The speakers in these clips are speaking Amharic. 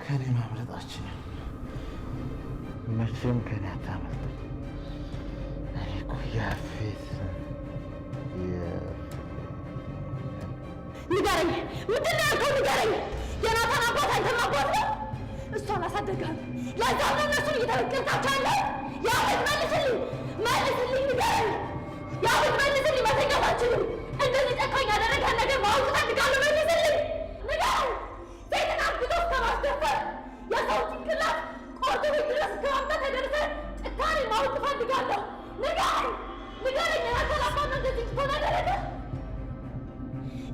ከኔ ማምለጣችን መቼም ከኔ አታመልጥ። እኔ እኮ ያፌት ንገረኝ፣ ምንድን ነው ያልከው? ንገረኝ። የናታን አባት አንተም አባት ነው። እሷን አሳደጋል። ለዛም ነው እነሱን እየተበቀልካቸው ያለ። ያፌት መልስልኝ፣ መልስልኝ፣ ንገረኝ። ያፌት መልስልኝ። መተኛት አልችልም። እንደዚህ ጨካኝ ያደረገን ነገር ማወቅ እፈልጋለሁ። መልስልኝ፣ ንገረኝ። ሴትን አግቶ እስከ ማስደፈር፣ የሰው ጭንቅላት ቆርጦ ቤት ድረስ እስከ ማምጣት የደረሰን ጭካኔ ማወቅ እፈልጋለሁ። ንገረኝ፣ ንገረኝ። የናታን አባት ነው እንደዚህ ጭካኔ ያደረገ?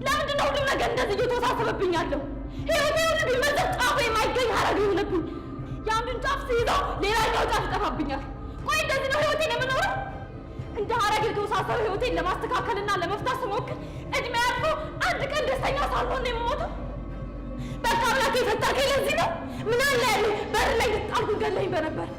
ለምንድን ነው ሁሉም ነገር እንደዚህ እየተወሳሰበብኛለሁ? ህይወቴ ሁሉ ቢመዘብ ጫፉ የማይገኝ ሀረግ የሆነብኝ። የአንዱን ጫፍ ስይዘው ሌላኛው ጫፍ ይጠፋብኛል። ቆይ እንደዚህ ነው ህይወቴን የምኖረው? እንደ ሀረግ የተወሳሰበ ህይወቴን ለማስተካከልና ለመፍታት ስሞክር እድሜ ያልፎ አንድ ቀን ደስተኛ ሳልሆን ነው የምሞተው። በቃ አምላክ የፈጠርከኝ ለዚህ ነው። ምን አለ ያለ በር ላይ ልጣልኩ ገለኝ በነበር።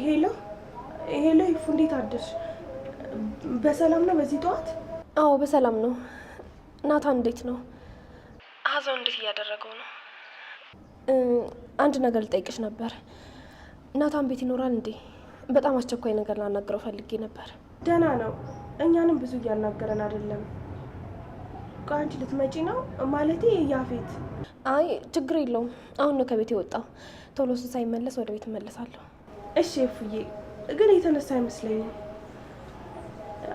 ሄሎ ሄሎ፣ ይፉ እንዴት አደርሽ? በሰላም ነው በዚህ ጠዋት? አዎ በሰላም ነው። ናታን እንዴት ነው? ሀዘን እንዴት እያደረገው ነው? አንድ ነገር ልጠይቅሽ ነበር። ናታን ቤት ይኖራል እንዴ? በጣም አስቸኳይ ነገር ላናግረው ፈልጌ ነበር። ደህና ነው። እኛንም ብዙ እያናገረን አይደለም። ቆይ አንቺ ልትመጪ ነው? ማለቴ ያፌት። አይ ችግር የለውም። አሁን ነው ከቤት የወጣው። ቶሎ ሳይመለስ ወደ ቤት እመለሳለሁ። እሺ እፉዬ፣ ግን የተነሳ አይመስለኝም።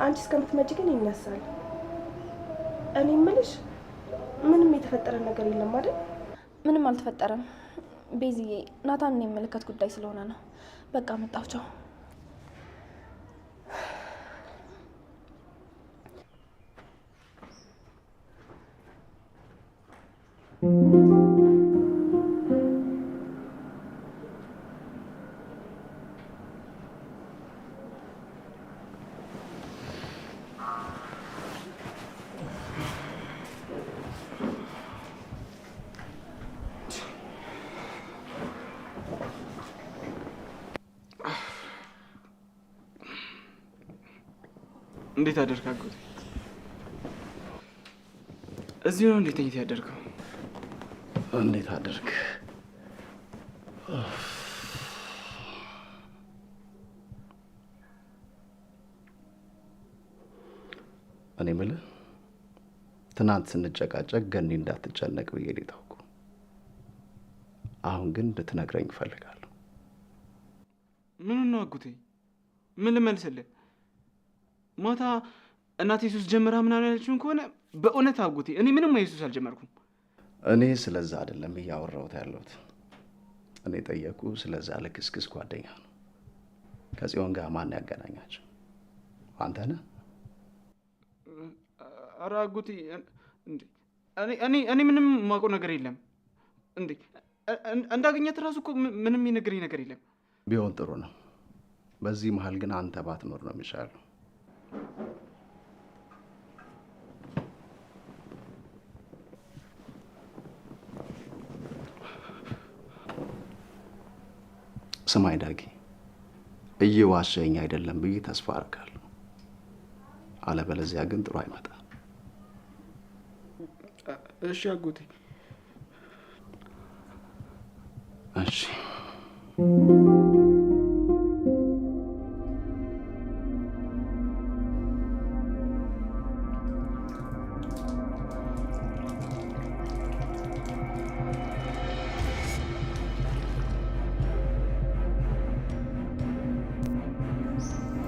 አንቺ እስከምትመጪ ግን ይነሳል። እኔ የምልሽ ምንም የተፈጠረ ነገር የለም አይደል? ምንም አልተፈጠረም ቤዝዬ። ናታን የሚመለከት ጉዳይ ስለሆነ ነው። በቃ መጣሁ። ቻው። እንዴት አደርክ አጎቴ? እዚህ ነው እንዴት ተኝተህ ያደርከው? እንዴት አደርክ? እኔ የምልህ ትናንት ስንጨቃጨቅ ገኒ እንዳትጨነቅ ብዬ ነው የተውኩ። አሁን ግን እንድትነግረኝ እፈልጋለሁ። ምኑን ነው አጎቴ? ምን ልመልስልህ? ማታ እናቴ ኢየሱስ ጀምራ ምናምን ያለችውን ከሆነ በእውነት አጎቴ እኔ ምንም ኢየሱስ አልጀመርኩም። እኔ ስለዛ አይደለም እያወራሁት ያለሁት። እኔ ጠየቁ ስለዛ ልክስክስ ጓደኛ ነው። ከጽዮን ጋር ማን ያገናኛቸው? አንተ ነህ? ኧረ አጎቴ እኔ ምንም የማውቀው ነገር የለም። እንዴ እንዳገኘት እራሱ እኮ ምንም የነገረኝ ነገር የለም። ቢሆን ጥሩ ነው። በዚህ መሀል ግን አንተ ባትኖር ነው የሚሻለው። ስማይ ዳጊ፣ እየዋሸኝ አይደለም ብዬ ተስፋ አደርጋለሁ። አለበለዚያ ግን ጥሩ አይመጣም። እሺ አጎቴ። እሺ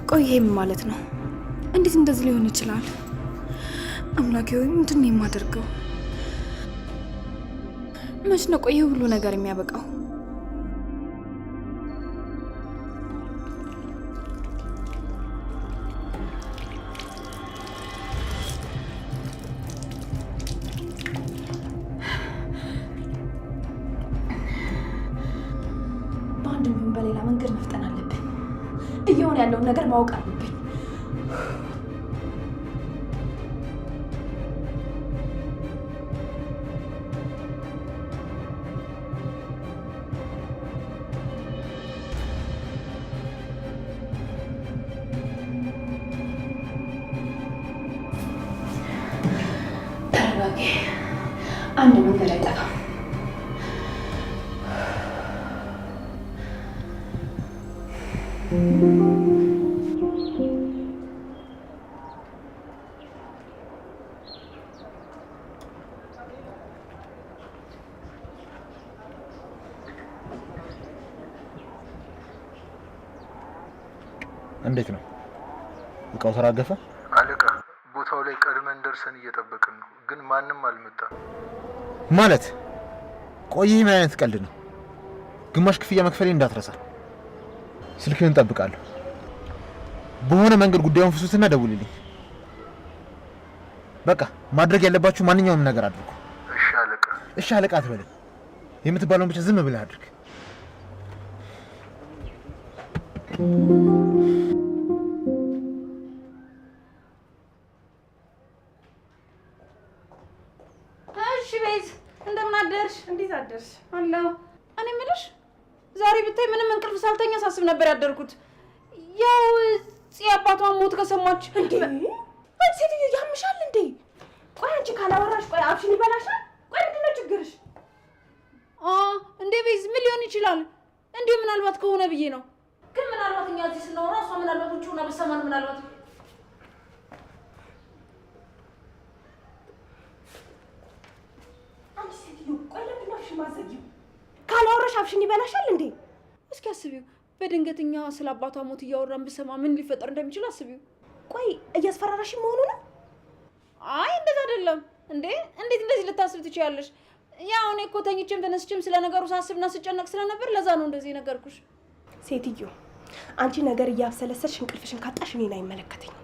ቆይ ይሄ ምን ማለት ነው? እንዴት እንደዚህ ሊሆን ይችላል? አምላኬ ሆይ ምንድን ነው የማደርገው? መች ነው ቆይ ይሄ ሁሉ ነገር የሚያበቃው? በአንድም ይሁን በሌላ መንገድ መፍጠን አለብን። እየሆነ ያለውን ነገር ማወቅ አለብኝ። አንድ መንገድ አይጠፋም። እንዴት ነው እቃው ተራገፈ? አለቃ ቦታው ላይ ቀድመን ደርሰን እየጠበቅን ነው፣ ግን ማንም አልመጣም። ማለት ቆይ ምን አይነት ቀልድ ነው? ግማሽ ክፍያ መክፈሌ እንዳትረሳ። ስልክህን እንጠብቃለሁ። በሆነ መንገድ ጉዳዩን ፍሱትና ደውልልኝ። በቃ ማድረግ ያለባችሁ ማንኛውም ነገር አድርጉ። እሺ አለቃ። እሺ አለቃ አትበለኝ። የምትባለውን ብቻ ዝም ብለህ አድርግ። እሺ ቤዝ እንደምን አደርሽ? እንዴት አደርሽ? አለሁ። እኔ የምልሽ ዛሬ ብታይ ምንም እንቅልፍ ሳልተኛ ሳስብ ነበር ያደርኩት። ያው አባቷን ሞት ከሰማች እንዴ አንቺ ሴትዮ ያምሻል እንዴ? ቆይ አንቺ ካላወራሽ ቆይ አፍሽን ይበላሻል። ቆይ ምንድን ነው ችግርሽ? እንዴ ቤዝ ምን ሊሆን ይችላል? እንዴ ምናልባት ከሆነ ብዬ ነው። ግን ምናልባት እኛ እዚህ ስናወራ እሷ ምናልባት ውጭ ሆና ብትሰማን ምናልባት አንቺ ሴትዮ ቆይ ለምንድን ነው አፍሽን ማዘጊው? ካላወራሽ አፍሽን ይበላሻል እንዴ? እስኪ አስቢው፣ በድንገተኛ ስለ አባቷ ሞት እያወራን ብሰማ ምን ሊፈጠር እንደሚችል አስቢው። ቆይ እያስፈራራሽ መሆኑ ነው? አይ እንደዛ አይደለም እንዴ። እንዴት እንደዚህ ልታስብ ትችያለሽ? ያው እኔ እኮ ተኝቼም ተነስቼም ስለ ነገሩ ሳስብና ስጨነቅ ስለነበር ለዛ ነው እንደዚህ ነገርኩሽ። ሴትዮ አንቺ ነገር እያብሰለሰልሽ እንቅልፍሽን ካጣሽ እኔን አይመለከተኝም።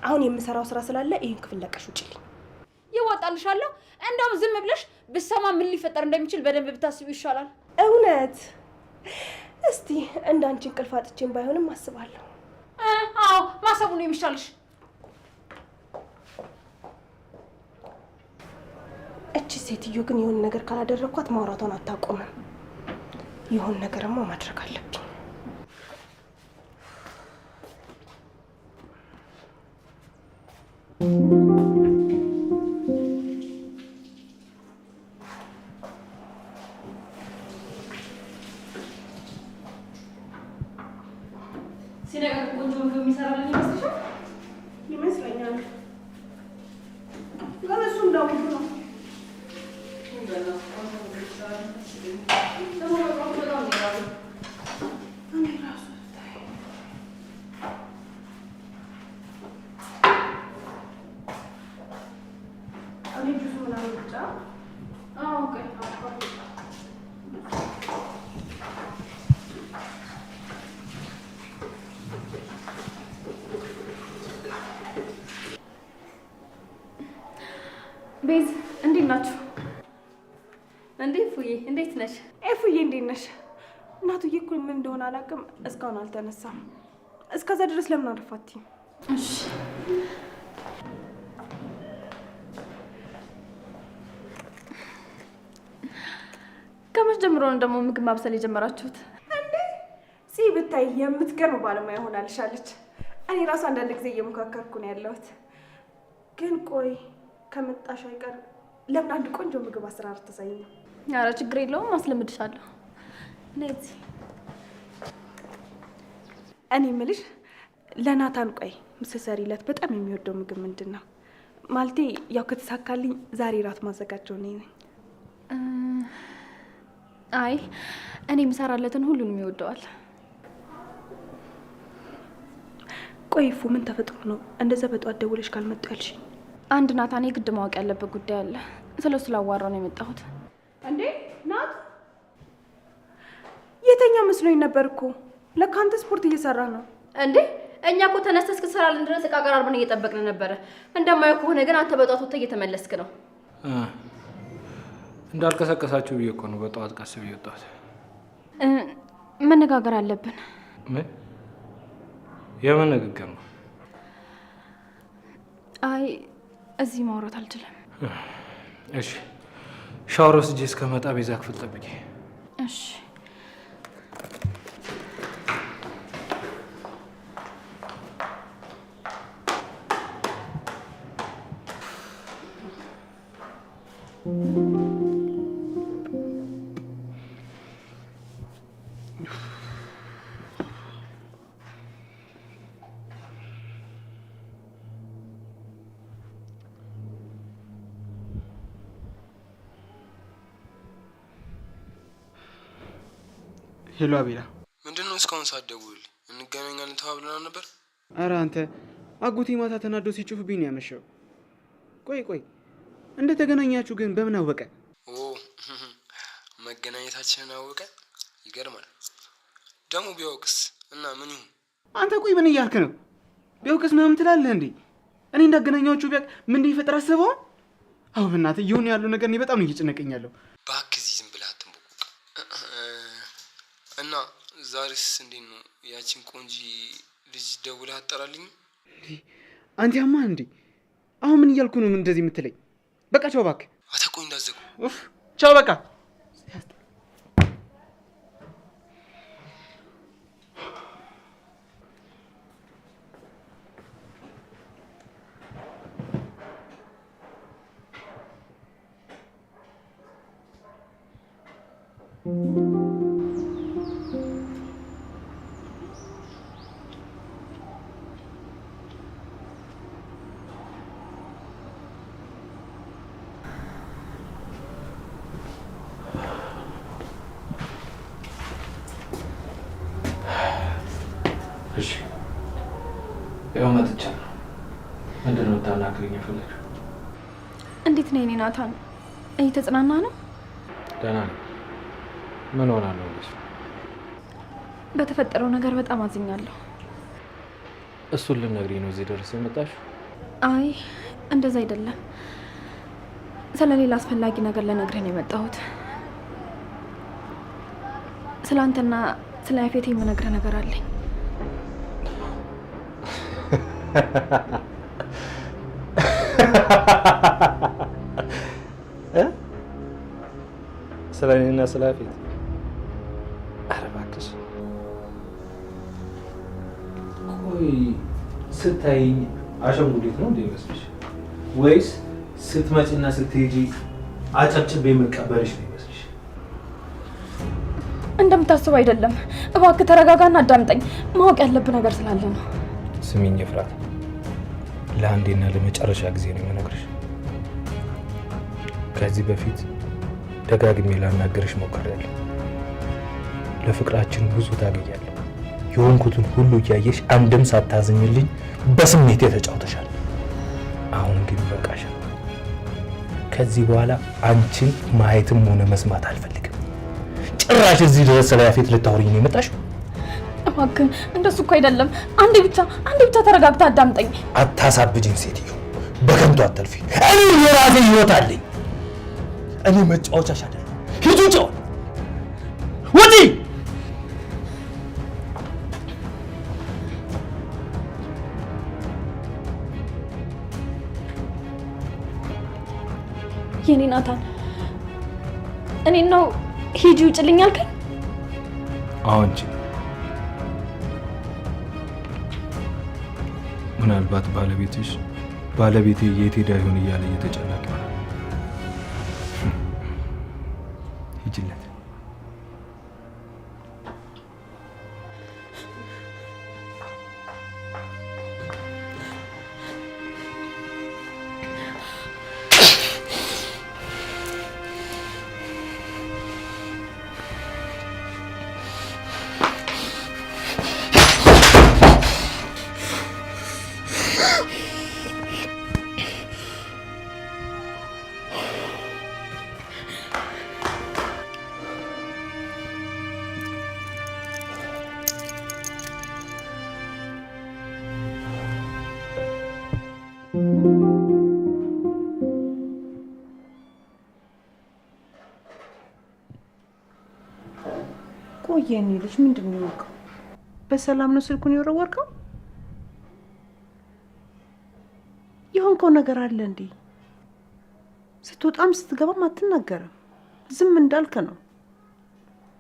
አሁን የምሰራው ስራ ስላለ ይሄን ክፍል ለቀሽ ውጪልኝ። ይወጣልሻለሁ። እንደውም ዝም ብለሽ ብሰማ ምን ሊፈጠር እንደሚችል በደንብ ብታስቢው ይሻላል። እውነት? እስቲ እንዳንቺ እንቅልፍ አጥቼም ባይሆንም አስባለሁ። አዎ ማሰቡ ነው የሚሻልሽ። እቺ ሴትዮ ግን የሆነ ነገር ካላደረኳት ማውራቷን አታቆምም። የሆነ ነገርማ ማድረግ አለብኝ። ሲነገር ቆንጆ ምግብ የሚሰራልን ይመስልሻል? ይመስለኛል። ግን እሱ እንደውም ነው ቤዝ እንዴት ናችሁ? እንዴ ፉዬ እንዴት ነሽ? ኤፉዬ እንዴት ነሽ? እናቱዬ እኮ ምን እንደሆነ አላውቅም፣ እስካሁን አልተነሳም። እስከዛ ድረስ ለምን አረፋቲ? እሺ ከመቼ ጀምሮ ነው ደግሞ ምግብ ማብሰል የጀመራችሁት? እንዴ ብታይ የምትገርም ባለሙያ ሆናልሻለች። እኔ ራሱ አንዳንድ ጊዜ እየሞካከርኩ ነው ያለሁት። ግን ቆይ ከመጣሽ አይቀር ለምን አንድ ቆንጆ ምግብ አሰራር ተሳይኝ? ኧረ ችግር የለውም አስለምድሻለሁ። ነይ። እኔ የምልሽ ለናታን ቆይ ምሰሰሪለት በጣም የሚወደው ምግብ ምንድን ነው? ማለቴ ያው ከተሳካልኝ ዛሬ ራት ማዘጋጀው ነኝ። አይ እኔ የምሰራለትን ሁሉንም ይወደዋል። ቆይ ፉ ምን ተፈጥሮ ነው እንደዛ በጧት ደውለሽ ካልመጡ ያልሽኝ? አንድ ናታን የግድ ማወቅ ያለበት ጉዳይ አለ። ስለሱ ላዋራው ነው የመጣሁት። እንዴ ናት? የተኛ መስሎኝ ነበር እኮ። ለካ አንተ ስፖርት እየሰራ ነው እንዴ? እኛ እኮ ተነስተህ እስክትሰራልን ድረስ ዕቃ ቀራርበን እየጠበቅን ነበረ። እንደማየው ከሆነ ግን አንተ በጧት ወጥተህ እየተመለስክ ነው። እንዳልቀሰቀሳችሁ ብዬ እኮ ነው በጠዋት ቀስ ብዬ ወጣሁት። መነጋገር አለብን። ምን? የምን ንግግር ነው? አይ እዚህ ማውራት አልችልም። እሺ ሻወር ወስጄ እስከመጣ ቤዛ ክፍል ጠብቂ። እሺ። ሄሎ አቤላ፣ ምንድነው እስካሁን ሳትደውል? እንገናኛለን ተባብለናል ነበር። አረ አንተ አጎቴ ማታ ተናዶ ሲጮህብኝ ነው ያመሸው። ቆይ እንደተገናኛችሁ ግን በምን አወቀ? መገናኘታችንን አወቀ? ይገርማል። ደግሞ ቢያውቅስ እና ምን ይሁን? አንተ ቆይ ምን እያልክ ነው? ቢያውቅስ ምናምን ትላለህ እንዴ? እኔ እንዳገናኛችሁ ቢያውቅ ምን እንደሚፈጠር አስበው። አሁን በእናትህ እየሆነ ያለው ነገር እኔ በጣም ነው እየጨነቀኝ ያለው። እባክህ እዚህ ዝም ብለህ አትንቦቅ። እና ዛሬስ እንዴት ነው? ያቺን ቆንጂ ልጅ ደውለህ አጠራልኝ? አንተ ያማ እንዴ? አሁን ምን እያልኩ ነው እንደዚህ የምትለኝ? በቃ ቻው እባክህ። አተቆይ እንዳዘጉ። ቻው በቃ። እሺ ያው መጥቻለሁ። ምንድን ነው የምታናግረኝ የፈለግሽው? እንዴት ነህ የኔ ናታን? እየተጽናና ነው? ደህና ነኝ። ምን ሆናለሁ? በተፈጠረው ነገር በጣም አዝኛለሁ። እሱን ልትነግሪኝ ነው እዚህ ድረስ የመጣሽው? አይ እንደዛ አይደለም። ስለ ሌላ አስፈላጊ ነገር ልነግርህ ነው የመጣሁት። ስለ አንተና ስለ ያፌት የምነግርህ ነገር አለኝ። ስለ እኔና ስለ ያፌት? ኧረ እባክሽ። ቆይ ስታይኝ አሻንጉሊት ነው እንደ ይመስልሽ? ወይስ ስትመጪና ስትሄጂ አጨብጭቤ የምቀበልሽ ነው ይመስልሽ? እንደምታስበው አይደለም። እባክህ ተረጋጋና አዳምጠኝ። ማወቅ ያለብህ ነገር ስላለ ነው። ስሚኝ ኤፍራታ፣ ለአንዴና ለመጨረሻ ጊዜ ነው የምነግርሽ። ከዚህ በፊት ደጋግሜ ላናገርሽ ሞክሬያለሁ። ለፍቅራችን ብዙ ታገያለሁ። የሆንኩትን ሁሉ እያየሽ አንድም ሳታዝኝልኝ በስሜት ተጫውተሻል። አሁን ግን ይበቃሻል። ከዚህ በኋላ አንቺን ማየትም ሆነ መስማት አልፈልግም። ጭራሽ እዚህ ድረስ ስለ ያፌት ልታወሪኝ ነው የመጣሽው? እባክህ እንደሱ እኮ አይደለም። አንዴ ብቻ ተረጋግታ አዳምጠኝ። አታሳብጅኝ ሴትዮ፣ በከንቱ አትልፊ። እኔ የራሴ ህይወት አለኝ። እኔ መጫወቻሽ አይደለም። ሂጂ ጫው ወዲ። የኔ ናታን፣ እኔን ነው ሂጂ ውጭልኝ አልከኝ? አዎ እንጂ ምናልባት ባለቤትሽ ባለቤቴ የት ሄዳ ይሆን እያለ እየተጨነቀ ይሆናል። ሂጂለት። የኔ ልጅ ምንድን ነው የሆንከው? በሰላም ነው ስልኩን የወረወርከው? የሆንከው ነገር አለ እንዴ? ስትወጣም ስትገባም አትናገርም፣ ዝም እንዳልክ ነው።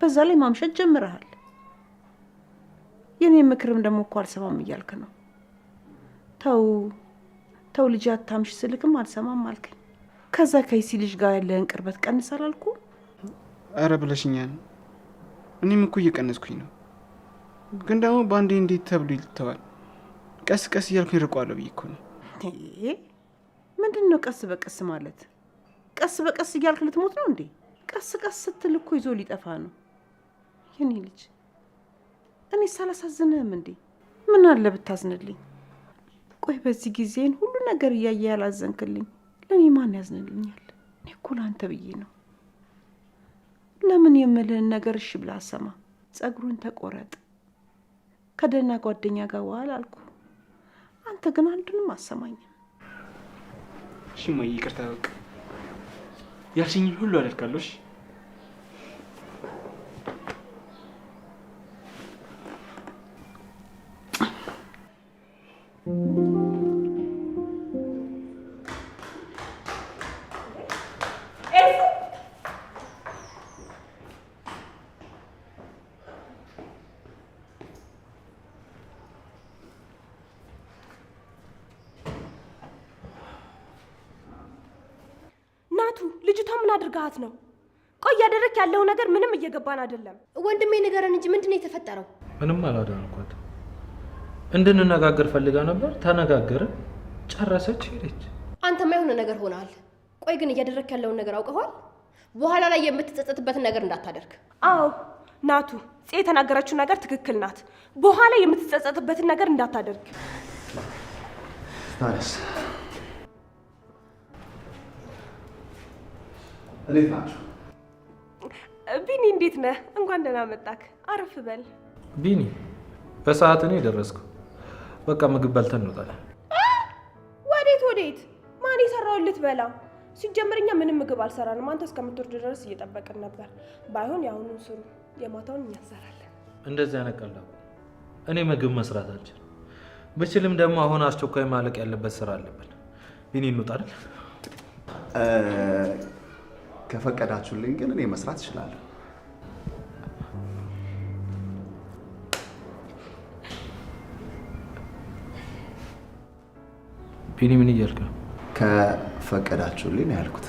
በዛ ላይ ማምሸት ጀምረሃል። የኔ ምክርም ደግሞ እኮ አልሰማም እያልክ ነው። ተው ልጅ አታምሽ ስልክም አልሰማም አልከኝ። ከዛ ከይሲ ልጅ ጋር ያለህን ቅርበት ቀንስ አላልኩ? አረ ብለሽኛል። እኔም እኮ እየቀነስኩኝ ነው፣ ግን ደግሞ በአንዴ እንዴት ተብሎ ይልተዋል? ቀስ ቀስ እያልኩ ይርቋለሁ ብዬ እኮ ነው። ምንድን ነው ቀስ በቀስ ማለት? ቀስ በቀስ እያልክ ልትሞት ነው እንዴ? ቀስ ቀስ ስትል እኮ ይዞ ሊጠፋ ነው። የኔ ልጅ እኔ ሳላሳዝንህም እንዴ? ምን አለ ብታዝንልኝ? ቆይ በዚህ ጊዜን ሁሉ ነገር እያየ ያላዘንክልኝ ለእኔ ማን ያዝንልኛል? እኔ እኮ ለአንተ ብዬ ነው። ለምን የምልህን ነገር እሺ ብላ አሰማ። ጸጉሩን ተቆረጥ፣ ከደህና ጓደኛ ጋር ዋል አልኩ። አንተ ግን አንዱንም አሰማኝም። እሺ እማዬ ይቅርታ፣ በቃ ያልሽኝን ሁሉ አደርጋለሁ። እሺ ልጅቷ ምን አድርጋት ነው? ቆይ ያደረክ ያለው ነገር ምንም እየገባን አይደለም። ወንድሜ ንገረን እንጂ ምንድነው የተፈጠረው? ምንም አላደረኳት። እንድንነጋገር ፈልጋ ነበር፣ ተነጋገርን፣ ጨረሰች፣ ሄደች። አንተማ የሆነ ነገር ሆናል። ቆይ ግን እያደረክ ያለውን ነገር አውቀዋል? በኋላ ላይ የምትጸጸትበትን ነገር እንዳታደርግ። አዎ ናቱ፣ ጽ የተናገረችው ነገር ትክክል ናት። በኋላ የምትጸጸትበትን ነገር እንዳታደርግ። ታዲያስ እንዴት ናችሁ? ቢኒ እንዴት ነህ? እንኳን ደህና መጣክ። አረፍ በል። ቢኒ በሰዓት ነው የደረስኩ። በቃ ምግብ በልተን እንወጣለን። ወዴት? ማን የሰራውን ልትበላ? ሲጀመር እኛ ምንም ምግብ አልሰራንም። አንተ እስከምትወርድ ድረስ እየጠበቅን ነበር። ባይሆን የአሁኑን ስሩ፣ የማታውን እኛ እንሰራለን። እንደዚህ ያነቀላ እኔ ምግብ መስራት አልችልም። ብችልም ደግሞ አሁን አስቸኳይ ማለቅ ያለበት ስራ አለብን። ቢኒ እንውጣ አይደል? ከፈቀዳችሁልኝ ግን እኔ መስራት እችላለሁ። ቢኒ ምን እያልክ ነው? ከፈቀዳችሁልኝ ነው ያልኩት።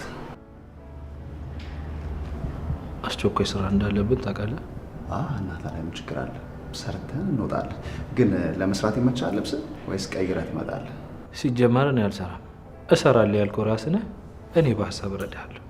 አስቸኳይ ስራ እንዳለብን ታውቃለህ? እና ታዲያ ምን ችግር አለ? ሰርተን እንወጣለን። ግን ለመስራት ይመቻል ልብስ ወይስ ቀይረህ ትመጣለህ? ሲጀመር እኔ አልሰራም። እሰራለሁ ያልከው ራስህ ነህ። እኔ በሀሳብ እረዳሃለሁ።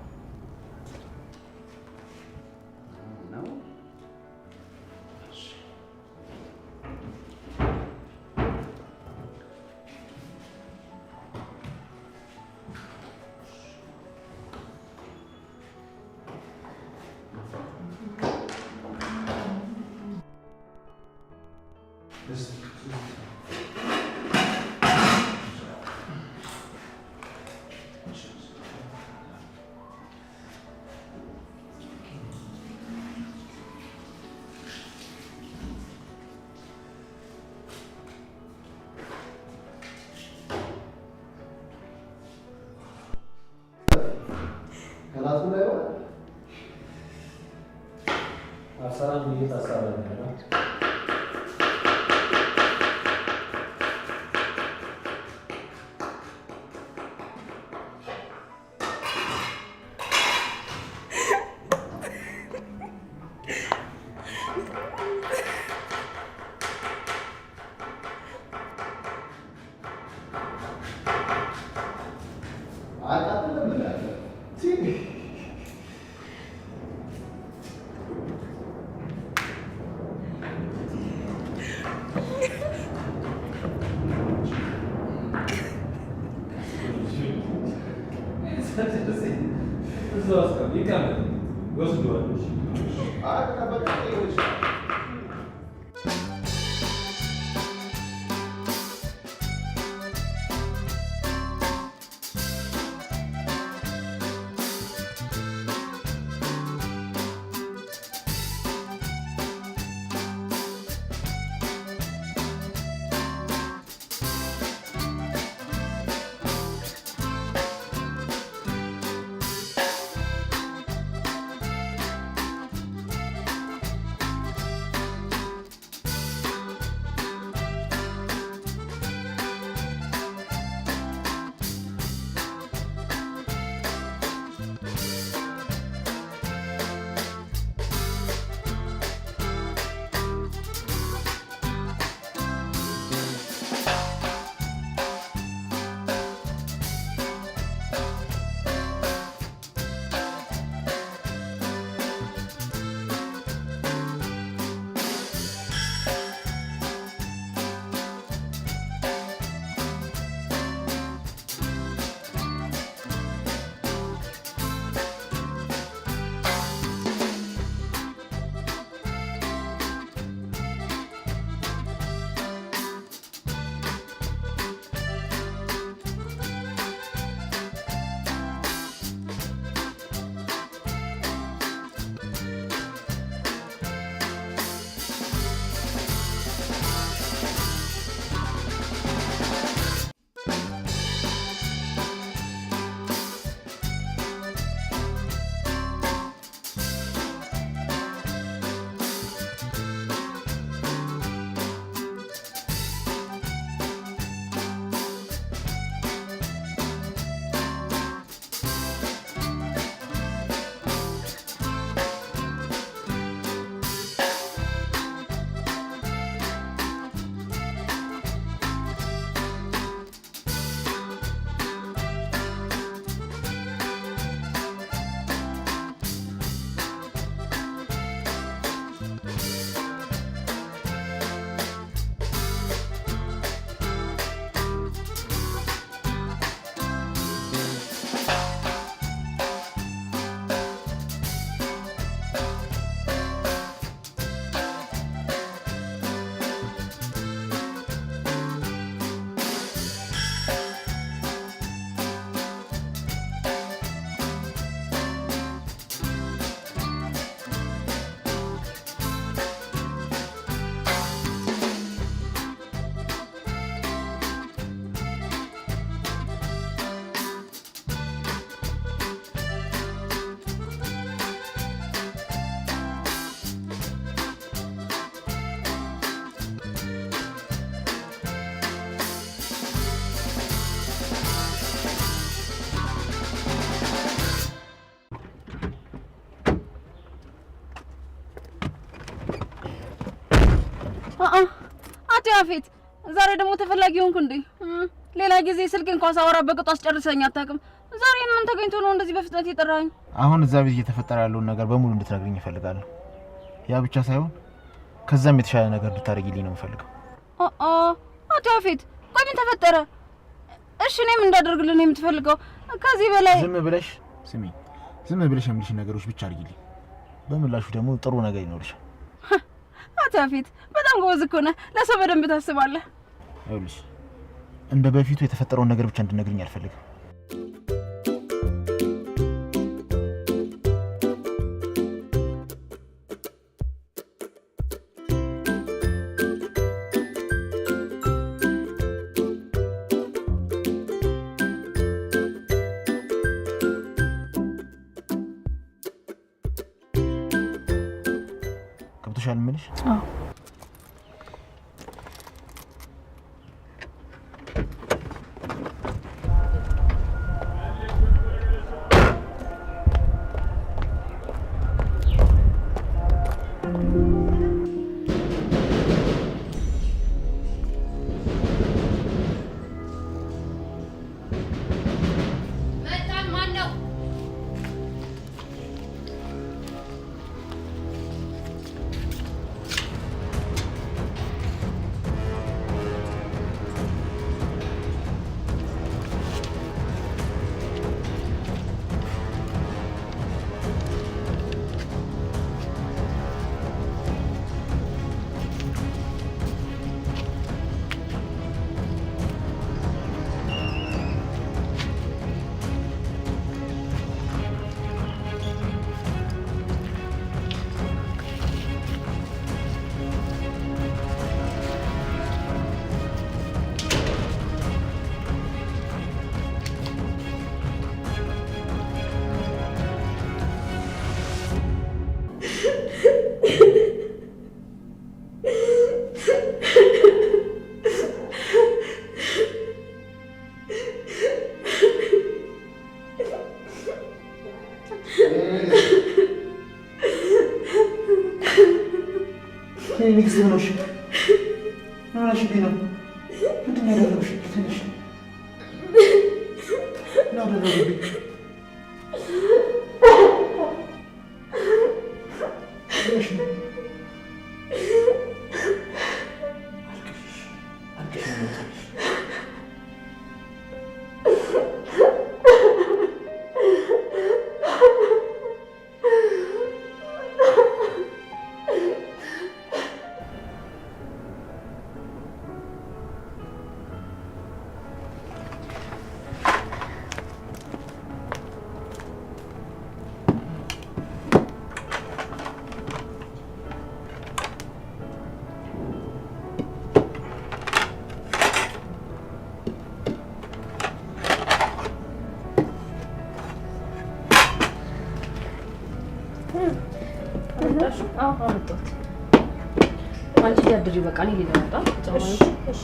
አቶ ያፌት ዛሬ ደግሞ ተፈላጊ ሆንኩ እንዴ? ሌላ ጊዜ ስልክ እንኳን ሳወራ በቅጡ አስጨርሰኝ አታውቅም። ዛሬ ምን ተገኝቶ ነው እንደዚህ በፍጥነት የጠራኝ? አሁን እዛ ቤት እየተፈጠረ ያለውን ነገር በሙሉ እንድትነግሪኝ እፈልጋለሁ። ያ ብቻ ሳይሆን ከዛም የተሻለ ነገር እንድታደርጊልኝ ነው የምፈልገው። አቶ ያፌት ቆይ ምን ተፈጠረ? እሺ እኔም እንዳደርግልህ ነው የምትፈልገው? ከዚህ በላይ ዝም ብለሽ የምልሽ ነገሮች ብቻ አድርጊልኝ። በምላሹ ደግሞ ጥሩ ነገር ይኖርሻል። አቶ ያፌት በጣም ጎበዝ እኮ ነህ። ለሰው በደንብ ታስባለህ። ይኸውልሽ እንደ በፊቱ የተፈጠረውን ነገር ብቻ እንድነግሪኝ አልፈልግም። ገብቶሻል የምልሽ? አዎ ንግስት ምን ሆንሽ? ምን ሆነሽብኝ ነው? ምንድን ነው ያደረግሽ? ትንሽ ምን አደረግብኝ? አንቺ ያድሪ በቃ እኔ ልላጣ እሺ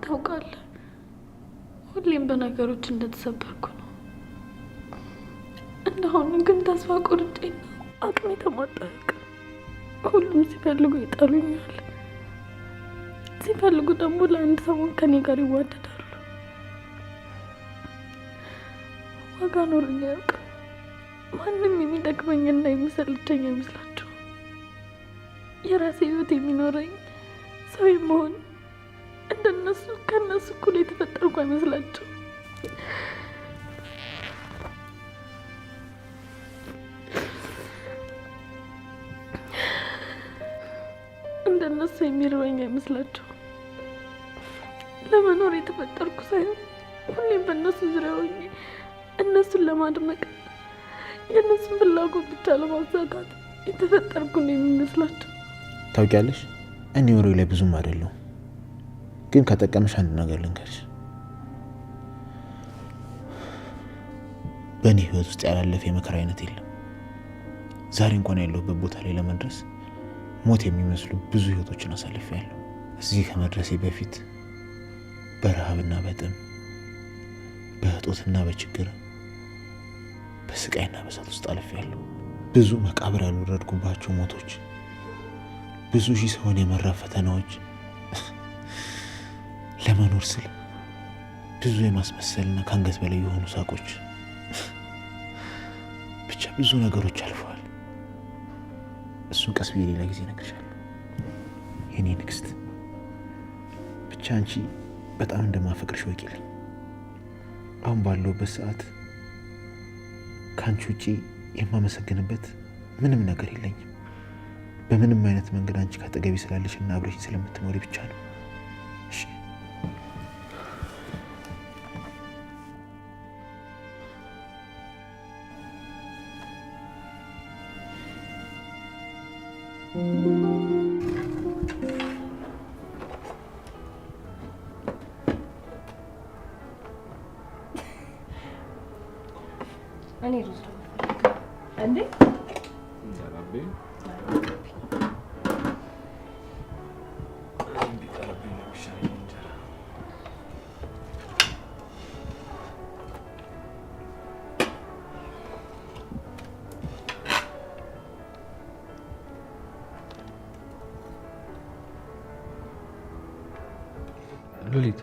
ታውቃለህ፣ ሁሌም በነገሮች እንደተሰበርኩ ነው። እንደአሁኑ ግን ተስፋ ቆርጬና አቅሜ ተሟጠቅ። ሁሉም ሲፈልጉ ይጠሉኛል፣ ሲፈልጉ ደግሞ ለአንድ ሰሞን ከኔ ጋር ይዋደዳሉ። ዋጋ ኖሮኝ አያውቅም። ማንም የሚጠቅመኝና የሚሰልቸኝ አይመስላቸው። የራሴ ህይወት የሚኖረኝ ሰው የመሆን እንደነሱ ከነሱ እኩል የተፈጠርኩ አይመስላቸው። እንደነሱ የሚርበኝ አይመስላቸው። ለመኖር የተፈጠርኩ ሳይሆን ሁሌም በእነሱ ዙሪያ ሆኜ እነሱን ለማድመቅ የእነሱን ፍላጎት ብቻ ለማሳካት የተፈጠርኩ ነው የሚመስላቸው። ታውቂያለሽ፣ እኔ ወሬ ላይ ብዙም አይደለሁም፣ ግን ከጠቀመሽ አንድ ነገር ልንገርሽ። በእኔ ህይወት ውስጥ ያላለፈ የመከራ አይነት የለም። ዛሬ እንኳን ያለሁበት ቦታ ላይ ለመድረስ ሞት የሚመስሉ ብዙ ህይወቶችን አሳልፌያለሁ። እዚህ ከመድረሴ በፊት በረሃብና በጥም፣ በእጦትና በችግር፣ በስቃይና በሳት ውስጥ አልፌያለሁ። ብዙ መቃብር ያልወረድኩባቸው ሞቶች፣ ብዙ ሺህ ሰውን የመራ ፈተናዎች፣ ለመኖር ስል ብዙ የማስመሰልና ከአንገት በላይ የሆኑ ሳቆች፣ ብቻ ብዙ ነገሮች አልፈዋል። እሱን ቀስ ብዬ ሌላ ጊዜ እነግርሻለሁ የኔ ንግስት። ብቻ አንቺ በጣም እንደማፈቅርሽ ወቂልኝ። አሁን ባለሁበት ሰዓት ከአንቺ ውጪ የማመሰግንበት ምንም ነገር የለኝም። በምንም አይነት መንገድ አንቺ ካጠገቤ ስላለሽ እና አብረሽኝ ስለምትኖሪ ብቻ ነው። እሺ? እኔ ሩዝ እንዴ ሉሊት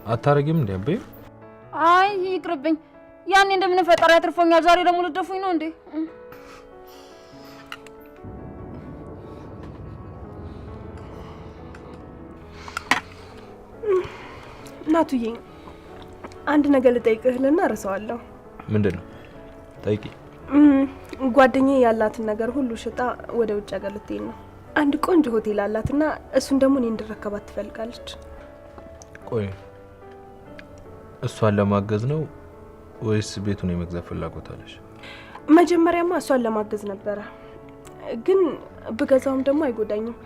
አታረጊም እንዴ አቤ? አይ ይቅርብኝ። ያኔ እንደምን ፈጠራ ያትርፎኛል። ዛሬ ደግሞ ልደፉኝ ነው እንዴ? እናቱዬ አንድ ነገር ልጠይቅህልና እረሳዋለሁ። ምንድነው? ጠይቂ። ጓደኛዬ ያላትን ነገር ሁሉ ሽጣ ወደ ውጭ ሀገር ልትሄድ ነው። አንድ ቆንጆ ሆቴል አላትና እሱን ደግሞ እኔ እንድረከባት ትፈልጋለች። ቆይ እሷን ለማገዝ ነው ወይስ ቤቱን የመግዛት ፍላጎት አለሽ? መጀመሪያማ እሷን ለማገዝ ነበረ፣ ግን ብገዛውም ደግሞ አይጎዳኝም።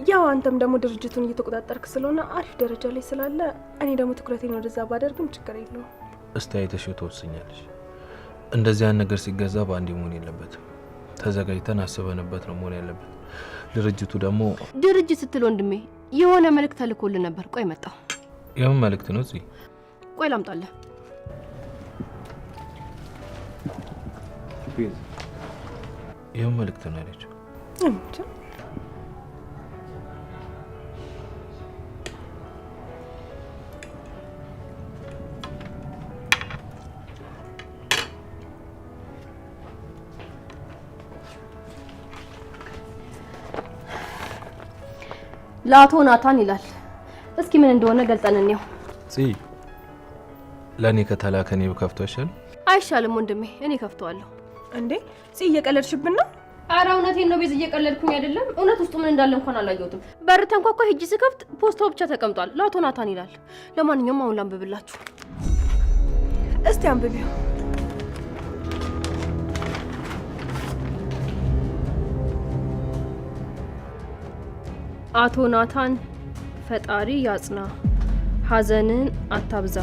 ያው አንተም ደግሞ ድርጅቱን እየተቆጣጠርክ ስለሆነ አሪፍ ደረጃ ላይ ስላለ እኔ ደግሞ ትኩረቴን ወደዛ ባደርግም ችግር የለውም። እስቲ አይተሽው ትወስኛለሽ። እንደዚህ ያን ነገር ሲገዛ በአንዴ መሆን የለበትም። ተዘጋጅተን አስበንበት ነው መሆን ያለበት። ድርጅቱ ደግሞ ድርጅት ስትል ወንድሜ የሆነ መልእክት ተልኮልን ነበር። ቆይ መጣሁ። የምን መልእክት ነው? እዚህ ቆይ ላምጣልህ። የምን መልእክት ነው ያለችው? ለአቶ ናታን ይላል። እስኪ ምን እንደሆነ ገልጸን እንየው። ለኔ ከተላከኔ ከፍቶሻል? አይሻልም ወንድሜ፣ እኔ ከፍተዋለሁ። እንዴ እየቀለድሽብን ነው? ኧረ እውነቴን ነው ቤዝ፣ እየቀለድኩኝ አይደለም። እውነት ውስጡ ምን እንዳለ እንኳን አላየሁትም። በር ተንኳኳ፣ ሂጂ ስከፍት ፖስታው ብቻ ተቀምጧል። ለአቶ ናታን ይላል። ለማንኛውም አሁን ላንብብላችሁ። እስቲ አንብቢው። አቶ ናታን ፈጣሪ ያጽና፣ ሐዘንን አታብዛ።